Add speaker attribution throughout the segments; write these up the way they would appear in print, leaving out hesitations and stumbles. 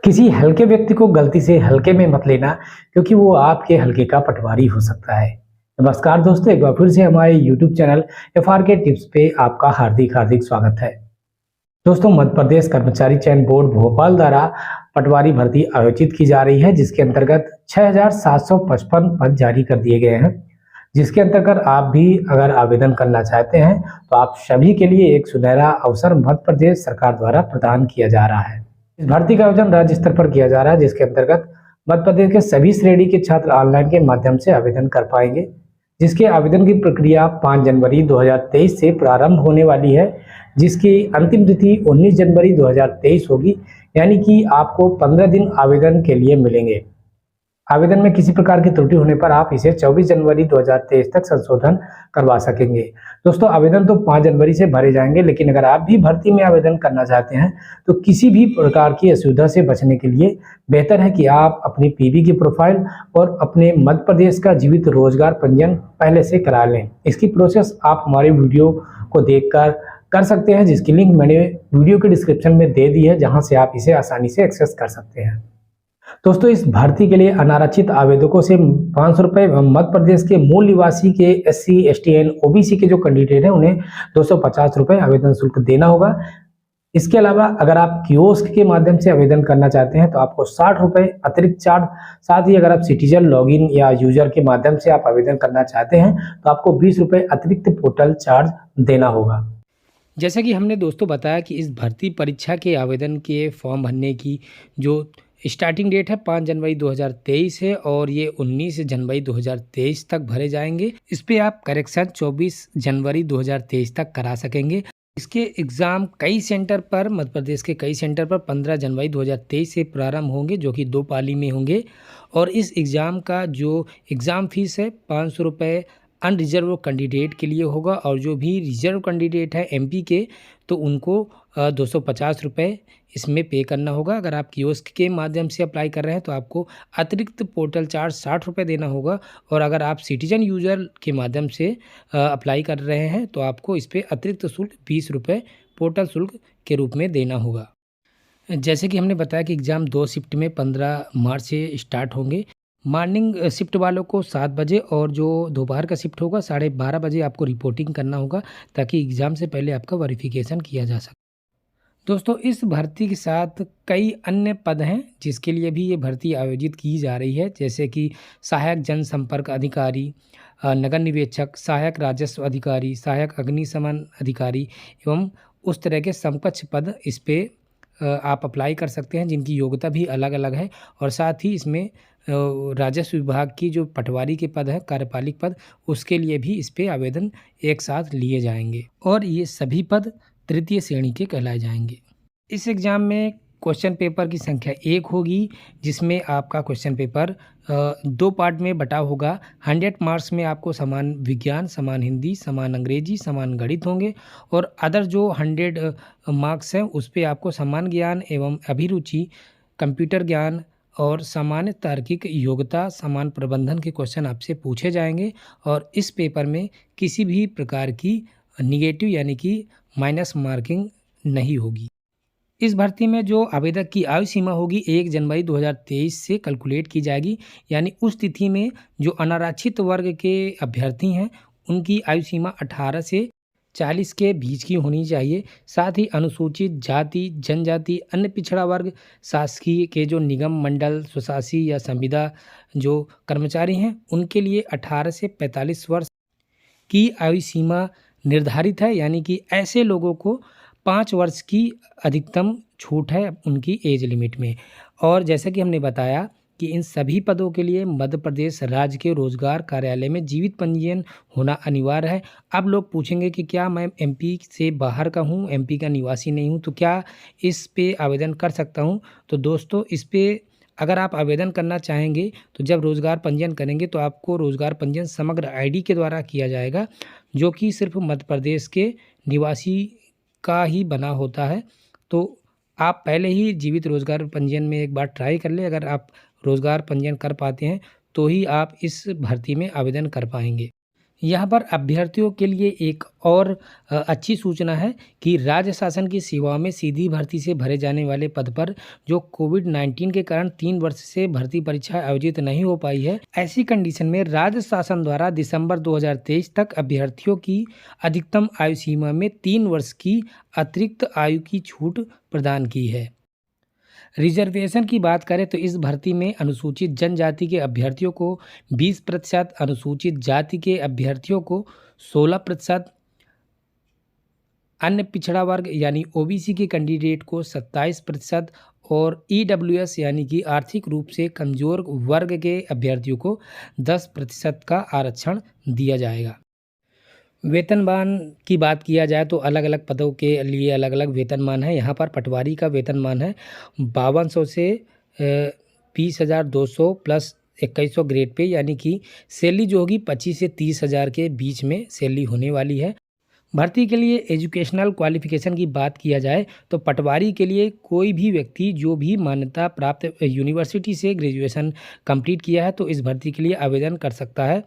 Speaker 1: किसी हल्के व्यक्ति को गलती से हल्के में मत लेना, क्योंकि वो आपके हल्के का पटवारी हो सकता है। नमस्कार दोस्तों, एक बार फिर से हमारे यूट्यूब चैनल एफआरके टिप्स पे आपका हार्दिक हार्दिक स्वागत है। दोस्तों, मध्य प्रदेश कर्मचारी चयन बोर्ड भोपाल द्वारा पटवारी भर्ती आयोजित की जा रही है, जिसके अंतर्गत 6,755 पद जारी कर दिए गए हैं। जिसके अंतर्गत आप भी अगर आवेदन करना चाहते हैं तो आप सभी के लिए एक सुनहरा अवसर मध्य प्रदेश सरकार द्वारा प्रदान किया जा रहा है। इस भर्ती का आयोजन राज्य स्तर पर किया जा रहा है, जिसके अंतर्गत मध्य प्रदेश के सभी श्रेणी के छात्र ऑनलाइन के माध्यम से आवेदन कर पाएंगे। जिसके आवेदन की प्रक्रिया 5 जनवरी 2023 से प्रारंभ होने वाली है, जिसकी अंतिम तिथि 19 जनवरी 2023 होगी। यानी कि आपको 15 दिन आवेदन के लिए मिलेंगे। आवेदन में किसी प्रकार की त्रुटि होने पर आप इसे 24 जनवरी 2023 तक संशोधन करवा सकेंगे। दोस्तों, आवेदन तो 5 जनवरी से भरे जाएंगे, लेकिन अगर आप भी भर्ती में आवेदन करना चाहते हैं तो किसी भी प्रकार की असुविधा से बचने के लिए बेहतर है कि आप अपनी पीवी की प्रोफाइल और अपने मध्य प्रदेश का जीवित रोजगार पंजीयन पहले से करा लें। इसकी प्रोसेस आप हमारे वीडियो को देखकर कर सकते हैं, जिसकी लिंक मैंने वीडियो के डिस्क्रिप्शन में दे दी है, जहां से आप इसे आसानी से एक्सेस कर सकते हैं। दोस्तों, इस भर्ती के लिए अनारक्षित आवेदकों से 500 रुपये, मध्य प्रदेश के मूल निवासी के SC, ST एंड OBC के जो कैंडिडेट हैं उन्हें 250 रुपये आवेदन शुल्क देना होगा। इसके अलावा अगर आप कियोस्क के माध्यम से आवेदन करना चाहते हैं तो आपको 60 रुपये अतिरिक्त चार्ज, साथ ही अगर आप सिटीजन लॉगिन या यूजर के माध्यम से आप आवेदन करना चाहते हैं तो आपको 20 रुपये अतिरिक्त पोर्टल चार्ज देना होगा।
Speaker 2: जैसा कि हमने दोस्तों बताया कि इस भर्ती परीक्षा के आवेदन के फॉर्म भरने की जो स्टार्टिंग डेट है 5 जनवरी 2023 है और ये 19 जनवरी 2023 तक भरे जाएंगे। इस पे आप करेक्शन 24 जनवरी 2023 तक करा सकेंगे। इसके एग्ज़ाम कई सेंटर पर, मध्य प्रदेश के कई सेंटर पर 15 जनवरी 2023 से प्रारंभ होंगे, जो कि 2 पाली में होंगे। और इस एग्ज़ाम का जो एग्ज़ाम फीस है 500 रुपये अनरिजर्व कैंडिडेट के लिए होगा, और जो भी रिजर्व कैंडिडेट है MP के, तो उनको 250 रुपये इसमें पे करना होगा। अगर आप कियोस्क के माध्यम से अप्लाई कर रहे हैं तो आपको अतिरिक्त पोर्टल चार्ज 60 रुपये देना होगा, और अगर आप सिटीजन यूज़र के माध्यम से अप्लाई कर रहे हैं तो आपको इस पर अतिरिक्त शुल्क 20 रुपये पोर्टल शुल्क के रूप में देना होगा। जैसे कि हमने बताया कि एग्ज़ाम 2 शिफ्ट में 15 मार्च से स्टार्ट होंगे। मॉर्निंग शिफ्ट वालों को 7 बजे, और जो दोपहर का शिफ्ट होगा 12:30 बजे आपको रिपोर्टिंग करना होगा, ताकि एग्ज़ाम से पहले आपका वेरिफिकेशन किया जा सके। दोस्तों, इस भर्ती के साथ कई अन्य पद हैं जिसके लिए भी ये भर्ती आयोजित की जा रही है, जैसे कि सहायक जनसंपर्क अधिकारी, नगर निरीक्षक, सहायक राजस्व अधिकारी, सहायक अग्निशमन अधिकारी एवं उस तरह के समकक्ष पद इस पे आप अप्लाई कर सकते हैं, जिनकी योग्यता भी अलग अलग है। और साथ ही इसमें राजस्व विभाग की जो पटवारी के पद है, कार्यपालिक पद, उसके लिए भी इस पे आवेदन एक साथ लिए जाएंगे, और ये सभी पद तृतीय श्रेणी के कहलाए जाएंगे। इस एग्ज़ाम में क्वेश्चन पेपर की संख्या 1 होगी, जिसमें आपका क्वेश्चन पेपर 2 पार्ट में बटा होगा। 100 मार्क्स में आपको समान विज्ञान, समान हिंदी, समान अंग्रेजी, समान गणित होंगे, और अदर जो 100 मार्क्स हैं उस पे आपको समान ज्ञान एवं अभिरुचि, कंप्यूटर ज्ञान और सामान्य तार्किक योग्यता, समान प्रबंधन के क्वेश्चन आपसे पूछे जाएंगे। और इस पेपर में किसी भी प्रकार की निगेटिव यानी कि माइनस मार्किंग नहीं होगी। इस भर्ती में जो आवेदक की आयु सीमा होगी 1 जनवरी 2023 से कैलकुलेट की जाएगी, यानी उस तिथि में जो अनारक्षित वर्ग के अभ्यर्थी हैं उनकी आयु सीमा 18 से 40 के बीच की होनी चाहिए। साथ ही अनुसूचित जाति, जनजाति, अन्य पिछड़ा वर्ग, शासकीय के जो निगम, मंडल, स्वशासी या संविदा जो कर्मचारी हैं उनके लिए 18 से 45 वर्ष की आयु सीमा निर्धारित है, यानी कि ऐसे लोगों को 5 वर्ष की अधिकतम छूट है उनकी एज लिमिट में। और जैसा कि हमने बताया कि इन सभी पदों के लिए मध्य प्रदेश राज्य के रोजगार कार्यालय में जीवित पंजीयन होना अनिवार्य है। अब लोग पूछेंगे कि क्या मैं MP से बाहर का हूँ, MP का निवासी नहीं हूँ, तो क्या इस पे आवेदन कर सकता हूँ? तो दोस्तों, इस पे अगर आप आवेदन करना चाहेंगे तो जब रोज़गार पंजीयन करेंगे तो आपको रोज़गार पंजीयन समग्र ID के द्वारा किया जाएगा, जो कि सिर्फ मध्य प्रदेश के निवासी का ही बना होता है। तो आप पहले ही जीवित रोज़गार पंजीयन में एक बार ट्राई कर लें। अगर आप रोज़गार पंजीयन कर पाते हैं तो ही आप इस भर्ती में आवेदन कर पाएंगे। यहाँ पर अभ्यर्थियों के लिए एक और अच्छी सूचना है कि राज्य शासन की सेवाओं में सीधी भर्ती से भरे जाने वाले पद पर जो कोविड-19 के कारण 3 वर्ष से भर्ती परीक्षा आयोजित नहीं हो पाई है, ऐसी कंडीशन में राज्य शासन द्वारा दिसंबर 2023 तक अभ्यर्थियों की अधिकतम आयु सीमा में 3 वर्ष की अतिरिक्त आयु की छूट प्रदान की है। रिजर्वेशन की बात करें तो इस भर्ती में अनुसूचित जनजाति के अभ्यर्थियों को 20%, अनुसूचित जाति के अभ्यर्थियों को 16%, अन्य पिछड़ा वर्ग यानी ओबीसी के कैंडिडेट को 27% और ईडब्ल्यूएस यानी कि आर्थिक रूप से कमजोर वर्ग के अभ्यर्थियों को 10% का आरक्षण दिया जाएगा। वेतनमान की बात किया जाए तो अलग अलग पदों के लिए अलग अलग वेतनमान है। यहाँ पर पटवारी का वेतनमान है 5200 से 20,200 प्लस 2100 ग्रेड पे, यानी कि सैलरी जो होगी 25 से 30,000 के बीच में सैलरी होने वाली है। भर्ती के लिए एजुकेशनल क्वालिफिकेशन की बात किया जाए तो पटवारी के लिए कोई भी व्यक्ति जो भी मान्यता प्राप्त यूनिवर्सिटी से ग्रेजुएशन कंप्लीट किया है तो इस भर्ती के लिए आवेदन कर सकता है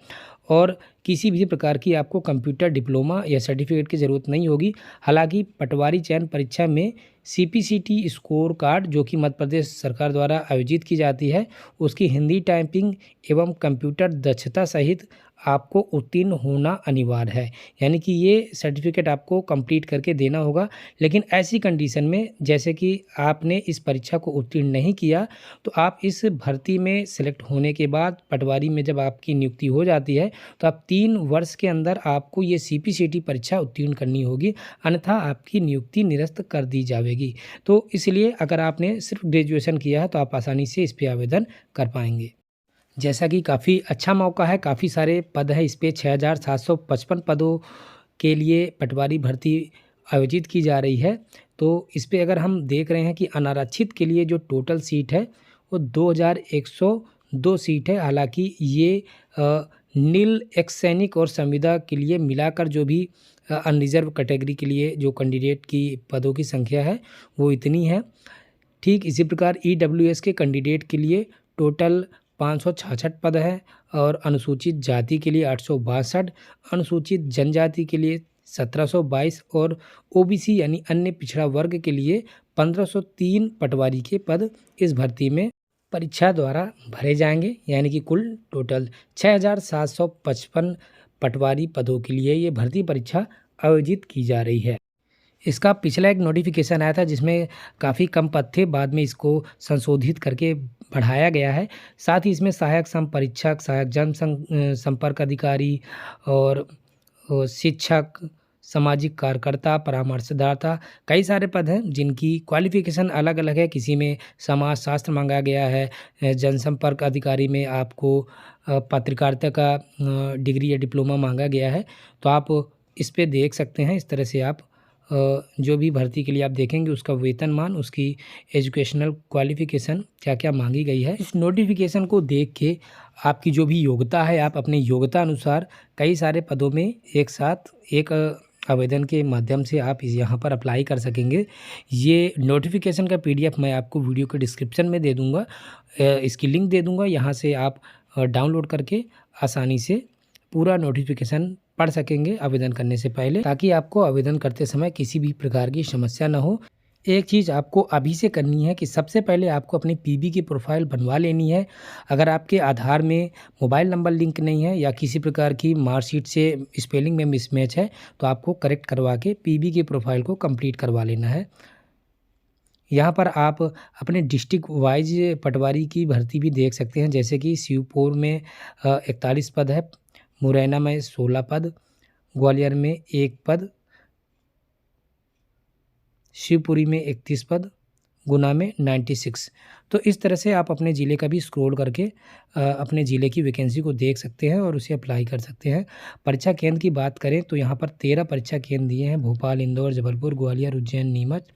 Speaker 2: और किसी भी प्रकार की आपको कंप्यूटर डिप्लोमा या सर्टिफिकेट की ज़रूरत नहीं होगी। हालांकि पटवारी चयन परीक्षा में सीपीसीटी स्कोर कार्ड जो कि मध्य प्रदेश सरकार द्वारा आयोजित की जाती है, उसकी हिंदी टाइपिंग एवं कंप्यूटर दक्षता सहित आपको उत्तीर्ण होना अनिवार्य है, यानी कि ये सर्टिफिकेट आपको कंप्लीट करके देना होगा। लेकिन ऐसी कंडीशन में जैसे कि आपने इस परीक्षा को उत्तीर्ण नहीं किया तो आप इस भर्ती में सिलेक्ट होने के बाद पटवारी में जब आपकी नियुक्ति हो जाती है तो आप 3 वर्ष के अंदर आपको ये सीपीसीटी परीक्षा उत्तीर्ण करनी होगी, अन्यथा आपकी नियुक्ति निरस्त कर दी जाएगी। तो इसलिए अगर आपने सिर्फ ग्रेजुएशन किया है तो आप आसानी से इस पर आवेदन कर पाएंगे। जैसा कि काफ़ी अच्छा मौका है, काफ़ी सारे पद है इस पर 6,755 पदों के लिए पटवारी भर्ती आयोजित की जा रही है। तो इस पर अगर हम देख रहे हैं कि अनारक्षित के लिए जो टोटल सीट है वो 2,102 सीट है। हालांकि ये नील एक्स सैनिक और संविदा के लिए मिलाकर जो भी अनरिजर्व कैटेगरी के लिए जो कैंडिडेट की पदों की संख्या है वो इतनी है। ठीक इसी प्रकार ईडब्ल्यूएस के कैंडिडेट के लिए टोटल 566 पद है और अनुसूचित जाति के लिए 862, अनुसूचित जनजाति के लिए 1722 और ओबीसी यानी अन्य पिछड़ा वर्ग के लिए 1503 पटवारी के पद इस भर्ती में परीक्षा द्वारा भरे जाएंगे, यानी कि कुल टोटल 6,755 पटवारी पदों के लिए ये भर्ती परीक्षा आयोजित की जा रही है। इसका पिछला एक नोटिफिकेशन आया था जिसमें काफ़ी कम पद थे, बाद में इसको संशोधित करके बढ़ाया गया है। साथ ही इसमें सहायक संपरीक्षक, सहायक जन संपर्क अधिकारी और शिक्षक, सामाजिक कार्यकर्ता, परामर्शदाता, कई सारे पद हैं जिनकी क्वालिफिकेशन अलग अलग है। किसी में समाज शास्त्र मांगा गया है, जनसंपर्क अधिकारी में आपको पत्रकारिता का डिग्री या डिप्लोमा मांगा गया है। तो आप इस पे देख सकते हैं। इस तरह से आप जो भी भर्ती के लिए आप देखेंगे उसका वेतनमान, उसकी एजुकेशनल क्वालिफिकेशन क्या क्या मांगी गई है। इस नोटिफिकेशन को देख के आपकी जो भी योग्यता है आप अपने योग्यता अनुसार कई सारे पदों में एक साथ एक आवेदन के माध्यम से आप यहाँ पर अप्लाई कर सकेंगे। ये नोटिफिकेशन का पीडीएफ मैं आपको वीडियो के डिस्क्रिप्शन में दे दूँगा, इसकी लिंक दे दूँगा। यहाँ से आप डाउनलोड करके आसानी से पूरा नोटिफिकेशन पढ़ सकेंगे आवेदन करने से पहले, ताकि आपको आवेदन करते समय किसी भी प्रकार की समस्या ना हो। एक चीज़ आपको अभी से करनी है कि सबसे पहले आपको अपनी पीबी की प्रोफाइल बनवा लेनी है। अगर आपके आधार में मोबाइल नंबर लिंक नहीं है या किसी प्रकार की मार्कशीट से स्पेलिंग में मिसमैच है तो आपको करेक्ट करवा के पीबी की प्रोफाइल को कंप्लीट करवा लेना है। यहाँ पर आप अपने डिस्ट्रिक्ट वाइज पटवारी की भर्ती भी देख सकते हैं, जैसे कि शिवपुर में 41 पद है, मुरैना में 16 पद, ग्वालियर में 1 पद, शिवपुरी में 31 पद, गुना में 96। तो इस तरह से आप अपने ज़िले का भी स्क्रॉल करके अपने ज़िले की वैकेंसी को देख सकते हैं और उसे अप्लाई कर सकते हैं। परीक्षा केंद्र की बात करें तो यहाँ पर 13 परीक्षा केंद्र दिए हैं: भोपाल, इंदौर, जबलपुर, ग्वालियर, उज्जैन, नीमच,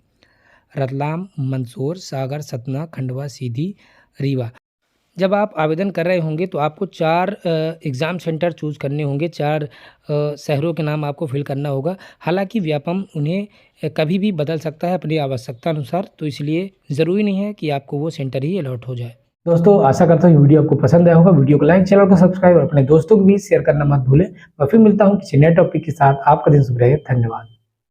Speaker 2: रतलाम, मंदसौर, सागर, सतना, खंडवा, सीधी, रीवा। जब आप आवेदन कर रहे होंगे तो आपको 4 एग्ज़ाम सेंटर चूज़ करने होंगे, 4 शहरों के नाम आपको फिल करना होगा। हालांकि व्यापम उन्हें कभी भी बदल सकता है अपनी आवश्यकता अनुसार, तो इसलिए ज़रूरी नहीं है कि आपको वो सेंटर ही अलॉट हो जाए।
Speaker 1: दोस्तों आशा करता हूँ वीडियो आपको पसंद आया होगा। वीडियो को लाइक, चैनल को सब्सक्राइब और अपने दोस्तों के बीच शेयर करना मत भूलें। मैं फिर मिलता हूँ किसी नए टॉपिक के साथ। आपका दिन शुभ रहे। धन्यवाद।